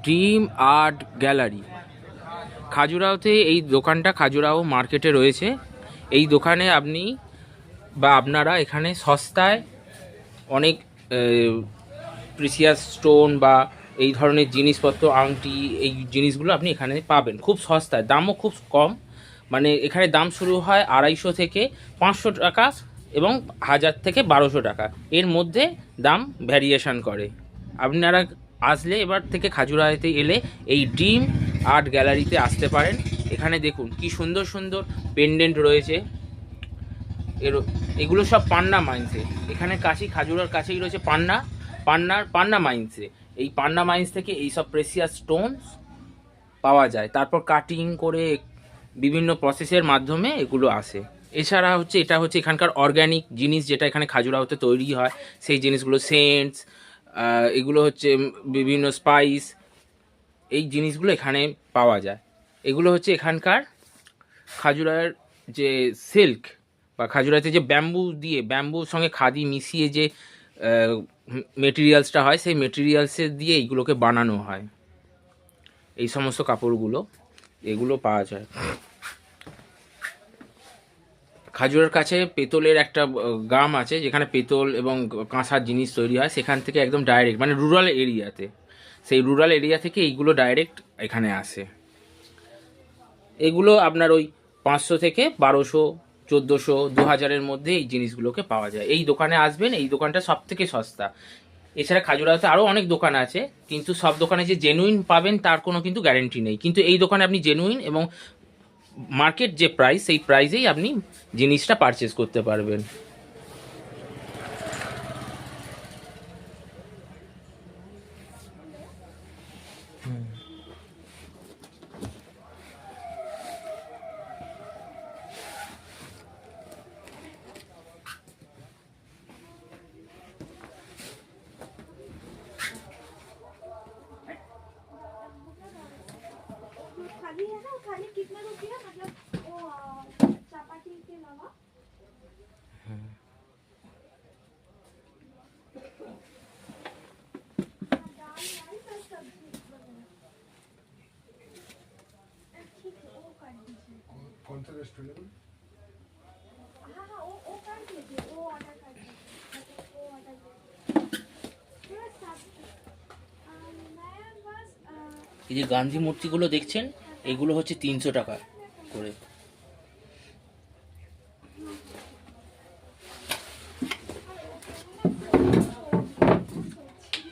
Dream art gallery. খাজুরাহোতে এই দোকানটা খাজুরাহো মার্কেটে রয়েছে। এই দোকানে আপনি বা আপনারা এখানে সস্তায় অনেক প্রিসিয়াস স্টোন বা এই ধরনের জিনিসপত্র, আংটি, এই জিনিসগুলো আপনি এখানে পাবেন খুব সস্তায়, দামও খুব কম। মানে এখানে দাম শুরু হয় 250 থেকে 500 টাকা এবং 1000 থেকে 1200 টাকা, এর মধ্যে দাম ভ্যারিয়েশন করে। আপনারা আসলে এবার থেকে খাজুরাহোতে এলে এই ড্রিম আর্ট গ্যালারিতে আসতে পারেন। এখানে দেখুন কি সুন্দর সুন্দর পেন্ডেন্ট রয়েছে। এগুলো সব পান্না মাইন্সে, এখানে খাজুরার কাছেই রয়েছে পান্না মাইন্সে। এই পান্না মাইন্স থেকে এইসব প্রেসিয়াস স্টোনস পাওয়া যায়, তারপর কাটিং করে বিভিন্ন প্রসেসের মাধ্যমে এগুলো আসে। এছাড়া এটা হচ্ছে এখানকার অর্গ্যানিক জিনিস, যেটা এখানে খাজুরাহোতে তৈরি হয়, সেই জিনিসগুলো সেন্টস, এগুলো হচ্ছে বিভিন্ন স্পাইস, এই জিনিসগুলো এখানে পাওয়া যায়। এগুলো হচ্ছে এখানকার খাজুরাহের যে সিল্ক বা খাজুরাতে যে ব্যাম্বুর সঙ্গে খাদি মিশিয়ে যে মেটেরিয়ালসটা হয়, সেই মেটেরিয়ালসের দিয়ে এইগুলোকে বানানো হয়। এই সমস্ত কাপড়গুলো এগুলো পাওয়া যায়। খাজুরার কাছে পেতলের একটা গ্রাম আছে, যেখানে পেতল এবং কাঁসার জিনিস তৈরি হয়, সেখান থেকে একদম ডাইরেক্ট, মানে রুরাল এরিয়াতে, সেই রুরাল এরিয়া থেকে এইগুলো ডাইরেক্ট এখানে আসে। এগুলো আপনার ওই 500 থেকে 1200, 1400, 2000-এর মধ্যে এই জিনিসগুলোকে পাওয়া যায়। এই দোকানে আসবেন, এই দোকানটা সব থেকে সস্তা। এছাড়া খাজুরাহোতে আরও অনেক দোকান আছে, কিন্তু সব দোকানে যে জেনুইন পাবেন তার কোনো কিন্তু গ্যারেন্টি নেই। কিন্তু এই দোকানে আপনি জেনুইন এবং মার্কেট যে প্রাইস, সেই প্রাইসেই আপনি জিনিসটা পারচেস করতে পারবেন। खाली है ना, खाली कितना रुपया मतलब वो चपाती के अलावा दाल वाली का सब्जी वगैरह ठीक है, वो कर दीजिए। कौन सा रेस्टोरेंट? हाँ हाँ, वो कर दीजिए, वो ऑर्डर कर दीजिए, वो ऑर्डर पूरा सब। मैं बस এই যে গান্ধী মূর্তিগুলো দেখছেন, এগুলো হচ্ছে 300 টাকা করে।